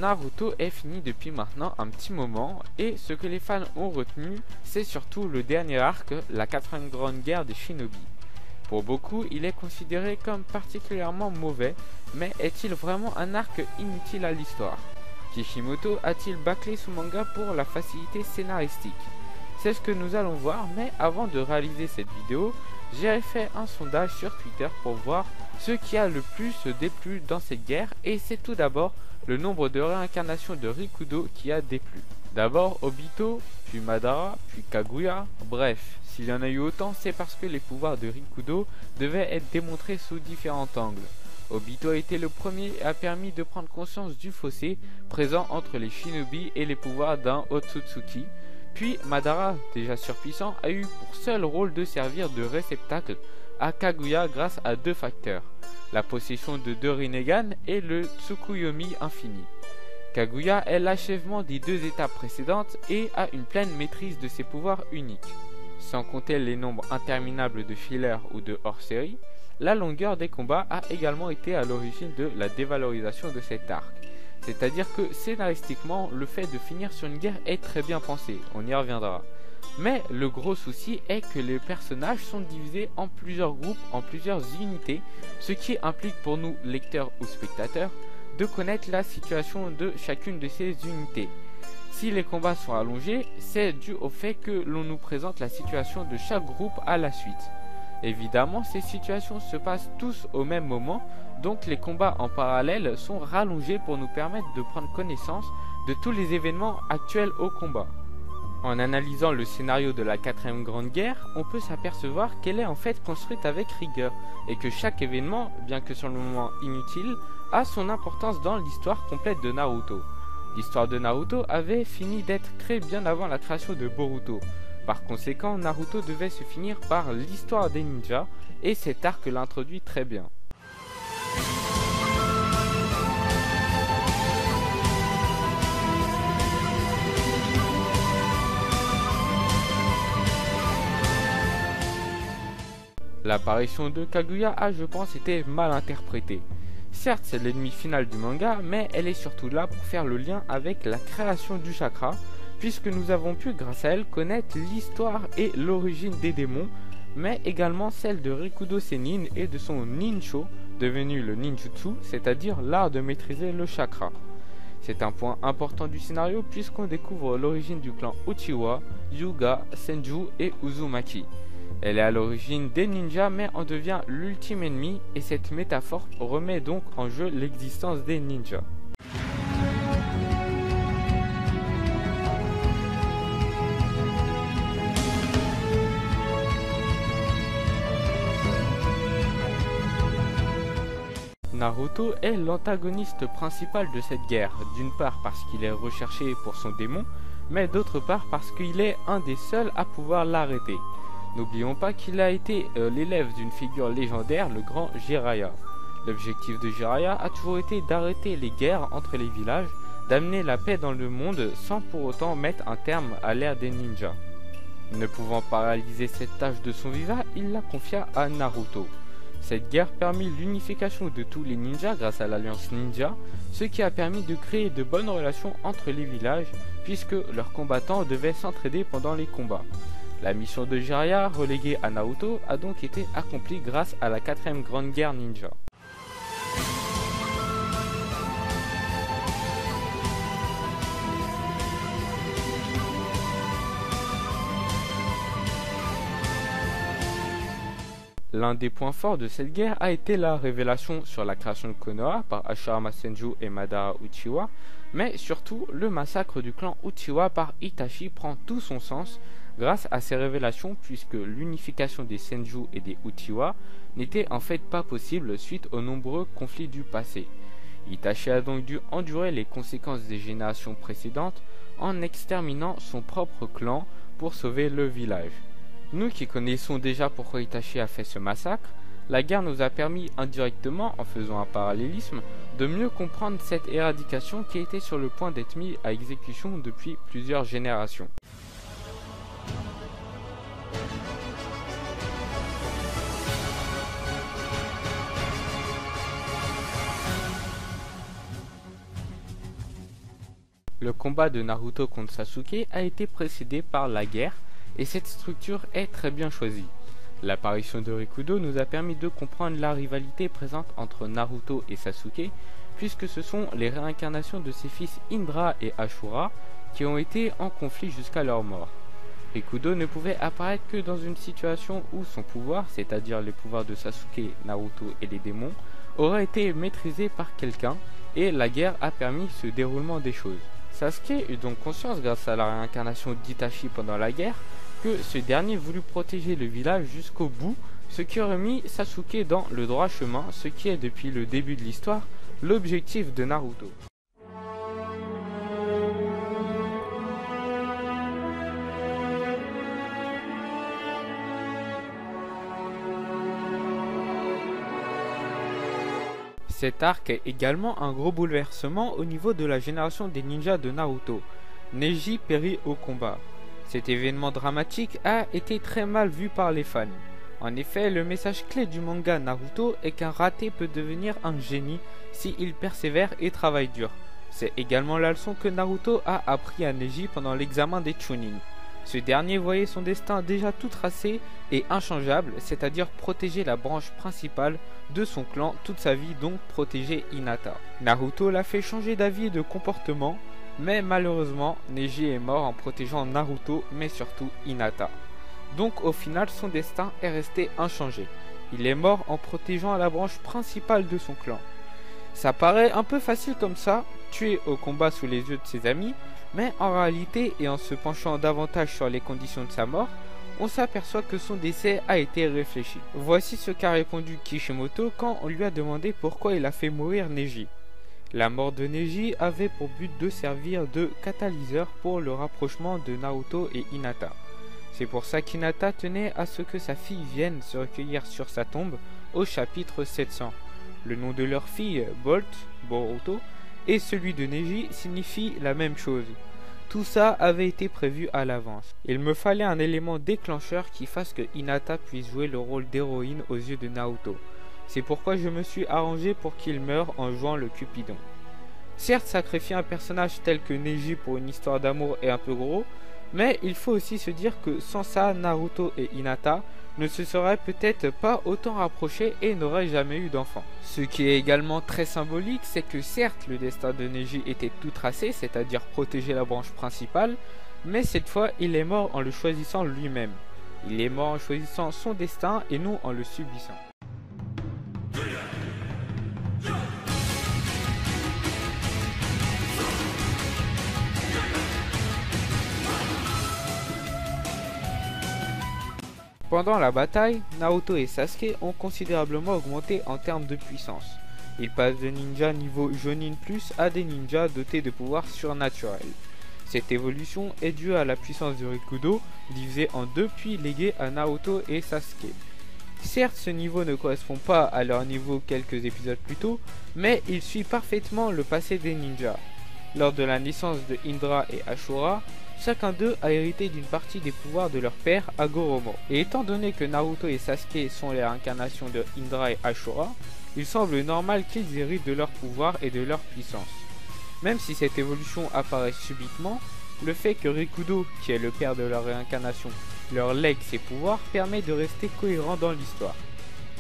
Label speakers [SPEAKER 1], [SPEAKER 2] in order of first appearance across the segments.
[SPEAKER 1] Naruto est fini depuis maintenant un petit moment et ce que les fans ont retenu, c'est surtout le dernier arc, la 4ème grande guerre des Shinobi. Pour beaucoup, il est considéré comme particulièrement mauvais, mais est-il vraiment un arc inutile à l'histoire? Kishimoto a-t-il bâclé son manga pour la facilité scénaristique? C'est ce que nous allons voir, mais avant de réaliser cette vidéo, j'ai fait un sondage sur Twitter pour voir ce qui a le plus déplu dans cette guerre, et c'est tout d'abord le nombre de réincarnations de Rikudo qui a déplu. D'abord Obito, puis Madara, puis Kaguya, bref, s'il y en a eu autant, c'est parce que les pouvoirs de Rikudo devaient être démontrés sous différents angles. Obito a été le premier et a permis de prendre conscience du fossé présent entre les Shinobi et les pouvoirs d'un Otsutsuki. Puis Madara, déjà surpuissant, a eu pour seul rôle de servir de réceptacle à Kaguya grâce à deux facteurs, la possession de deux Rinnegan et le Tsukuyomi infini. Kaguya est l'achèvement des deux étapes précédentes et a une pleine maîtrise de ses pouvoirs uniques. Sans compter les nombres interminables de fillers ou de hors-série, la longueur des combats a également été à l'origine de la dévalorisation de cet arc. C'est-à-dire que scénaristiquement, le fait de finir sur une guerre est très bien pensé, on y reviendra. Mais le gros souci est que les personnages sont divisés en plusieurs groupes, en plusieurs unités, ce qui implique pour nous, lecteurs ou spectateurs, de connaître la situation de chacune de ces unités. Si les combats sont allongés, c'est dû au fait que l'on nous présente la situation de chaque groupe à la suite. Évidemment, ces situations se passent tous au même moment, donc les combats en parallèle sont rallongés pour nous permettre de prendre connaissance de tous les événements actuels au combat. En analysant le scénario de la 4ème grande guerre, on peut s'apercevoir qu'elle est en fait construite avec rigueur, et que chaque événement, bien que sur le moment inutile, a son importance dans l'histoire complète de Naruto. L'histoire de Naruto avait fini d'être créée bien avant la création de Boruto. Par conséquent, Naruto devait se finir par l'histoire des ninjas, et cet arc l'introduit très bien. L'apparition de Kaguya a, je pense, été mal interprétée. Certes, c'est l'ennemi final du manga, mais elle est surtout là pour faire le lien avec la création du chakra, puisque nous avons pu, grâce à elle, connaître l'histoire et l'origine des démons, mais également celle de Rikudo Sennin et de son Ninsho, devenu le ninjutsu, c'est-à-dire l'art de maîtriser le chakra. C'est un point important du scénario puisqu'on découvre l'origine du clan Uchiwa, Hyuga, Senju et Uzumaki. Elle est à l'origine des ninjas mais en devient l'ultime ennemi et cette métaphore remet donc en jeu l'existence des ninjas. Naruto est l'antagoniste principal de cette guerre, d'une part parce qu'il est recherché pour son démon, mais d'autre part parce qu'il est un des seuls à pouvoir l'arrêter. N'oublions pas qu'il a été l'élève d'une figure légendaire, le grand Jiraiya. L'objectif de Jiraiya a toujours été d'arrêter les guerres entre les villages, d'amener la paix dans le monde sans pour autant mettre un terme à l'ère des ninjas. Ne pouvant pas réaliser cette tâche de son vivant, il la confia à Naruto. Cette guerre permit l'unification de tous les ninjas grâce à l'alliance ninja, ce qui a permis de créer de bonnes relations entre les villages, puisque leurs combattants devaient s'entraider pendant les combats. La mission de Jiraiya, reléguée à Naruto, a donc été accomplie grâce à la 4ème grande guerre ninja. L'un des points forts de cette guerre a été la révélation sur la création de Konoha par Hashirama Senju et Madara Uchiwa, mais surtout le massacre du clan Uchiwa par Itachi prend tout son sens grâce à ces révélations puisque l'unification des Senju et des Uchiwa n'était en fait pas possible suite aux nombreux conflits du passé. Itachi a donc dû endurer les conséquences des générations précédentes en exterminant son propre clan pour sauver le village. Nous qui connaissons déjà pourquoi Itachi a fait ce massacre, la guerre nous a permis indirectement, en faisant un parallélisme, de mieux comprendre cette éradication qui était sur le point d'être mise à exécution depuis plusieurs générations. Le combat de Naruto contre Sasuke a été précédé par la guerre, et cette structure est très bien choisie. L'apparition de Rikudo nous a permis de comprendre la rivalité présente entre Naruto et Sasuke, puisque ce sont les réincarnations de ses fils Indra et Ashura qui ont été en conflit jusqu'à leur mort. Rikudo ne pouvait apparaître que dans une situation où son pouvoir, c'est-à-dire les pouvoirs de Sasuke, Naruto et les démons, aurait été maîtrisé par quelqu'un, et la guerre a permis ce déroulement des choses. Sasuke eut donc conscience, grâce à la réincarnation d'Itachi pendant la guerre, que ce dernier voulut protéger le village jusqu'au bout, ce qui aurait mis Sasuke dans le droit chemin, ce qui est depuis le début de l'histoire l'objectif de Naruto. Cet arc est également un gros bouleversement au niveau de la génération des ninjas de Naruto. Neji périt au combat. Cet événement dramatique a été très mal vu par les fans. En effet, le message clé du manga Naruto est qu'un raté peut devenir un génie s'il persévère et travaille dur. C'est également la leçon que Naruto a appris à Neji pendant l'examen des Chunin. Ce dernier voyait son destin déjà tout tracé et inchangeable, c'est-à-dire protéger la branche principale de son clan toute sa vie, donc protéger Hinata. Naruto l'a fait changer d'avis et de comportement, mais malheureusement, Neji est mort en protégeant Naruto, mais surtout Hinata. Donc au final, son destin est resté inchangé. Il est mort en protégeant la branche principale de son clan. Ça paraît un peu facile comme ça, tuer au combat sous les yeux de ses amis, mais en réalité, et en se penchant davantage sur les conditions de sa mort, on s'aperçoit que son décès a été réfléchi. Voici ce qu'a répondu Kishimoto quand on lui a demandé pourquoi il a fait mourir Neji. La mort de Neji avait pour but de servir de catalyseur pour le rapprochement de Naruto et Hinata. C'est pour ça qu'Hinata tenait à ce que sa fille vienne se recueillir sur sa tombe au chapitre 700. Le nom de leur fille, Boruto, et celui de Neji signifient la même chose. Tout ça avait été prévu à l'avance. Il me fallait un élément déclencheur qui fasse que Hinata puisse jouer le rôle d'héroïne aux yeux de Naruto. C'est pourquoi je me suis arrangé pour qu'il meure en jouant le Cupidon. Certes, sacrifier un personnage tel que Neji pour une histoire d'amour est un peu gros, mais il faut aussi se dire que sans ça, Naruto et Hinata ne se seraient peut-être pas autant rapprochés et n'auraient jamais eu d'enfant. Ce qui est également très symbolique, c'est que certes le destin de Neji était tout tracé, c'est-à-dire protéger la branche principale, mais cette fois il est mort en le choisissant lui-même. Il est mort en choisissant son destin et non en le subissant. Pendant la bataille, Naruto et Sasuke ont considérablement augmenté en termes de puissance. Ils passent de ninjas niveau Jonin Plus à des ninjas dotés de pouvoirs surnaturels. Cette évolution est due à la puissance de Rikudo, divisée en deux puis léguée à Naruto et Sasuke. Certes, ce niveau ne correspond pas à leur niveau quelques épisodes plus tôt, mais il suit parfaitement le passé des ninjas. Lors de la naissance de Indra et Ashura, chacun d'eux a hérité d'une partie des pouvoirs de leur père Hagoromo. Et étant donné que Naruto et Sasuke sont les réincarnations de Indra et Ashura, il semble normal qu'ils héritent de leurs pouvoirs et de leur puissance. Même si cette évolution apparaît subitement, le fait que Rikudo, qui est le père de leur réincarnation, leur lègue ses pouvoirs permet de rester cohérent dans l'histoire.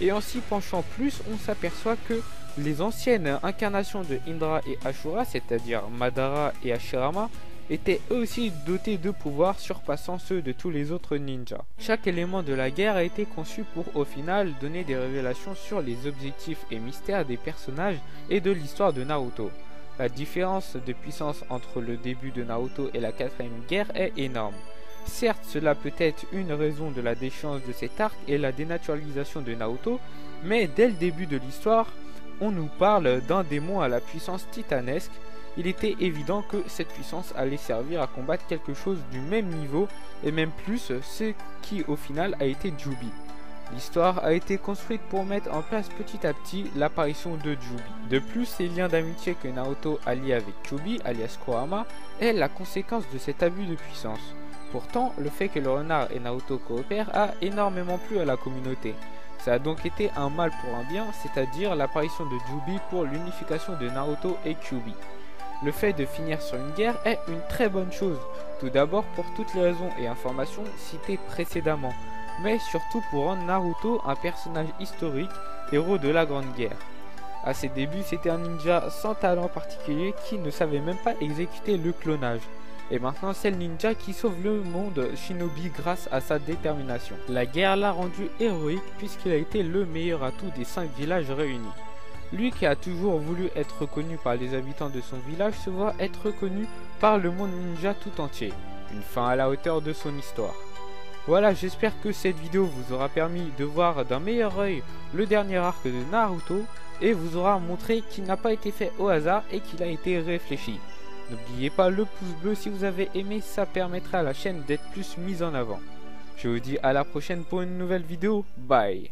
[SPEAKER 1] Et en s'y penchant plus, on s'aperçoit que les anciennes incarnations de Indra et Ashura, c'est-à-dire Madara et Hashirama, étaient eux aussi dotés de pouvoirs surpassant ceux de tous les autres ninjas. Chaque élément de la guerre a été conçu pour au final donner des révélations sur les objectifs et mystères des personnages et de l'histoire de Naruto. La différence de puissance entre le début de Naruto et la 4ème guerre est énorme. Certes, cela peut être une raison de la déchéance de cet arc et la dénaturalisation de Naruto, mais dès le début de l'histoire, on nous parle d'un démon à la puissance titanesque. Il était évident que cette puissance allait servir à combattre quelque chose du même niveau et même plus, ce qui au final a été Jubi. L'histoire a été construite pour mettre en place petit à petit l'apparition de Jubi. De plus, les liens d'amitié que Naruto a liés avec Kyuubi, alias Kurama, est la conséquence de cet abus de puissance. Pourtant, le fait que le renard et Naruto coopèrent a énormément plu à la communauté. Ça a donc été un mal pour un bien, c'est-à-dire l'apparition de Jubi pour l'unification de Naruto et Kyuubi. Le fait de finir sur une guerre est une très bonne chose, tout d'abord pour toutes les raisons et informations citées précédemment, mais surtout pour rendre Naruto un personnage historique, héros de la Grande Guerre. À ses débuts, c'était un ninja sans talent particulier qui ne savait même pas exécuter le clonage. Et maintenant, c'est le ninja qui sauve le monde shinobi grâce à sa détermination. La guerre l'a rendu héroïque puisqu'il a été le meilleur atout des 5 villages réunis. Lui qui a toujours voulu être reconnu par les habitants de son village se voit être reconnu par le monde ninja tout entier. Une fin à la hauteur de son histoire. Voilà, j'espère que cette vidéo vous aura permis de voir d'un meilleur œil le dernier arc de Naruto et vous aura montré qu'il n'a pas été fait au hasard et qu'il a été réfléchi. N'oubliez pas le pouce bleu si vous avez aimé, ça permettra à la chaîne d'être plus mise en avant. Je vous dis à la prochaine pour une nouvelle vidéo, bye.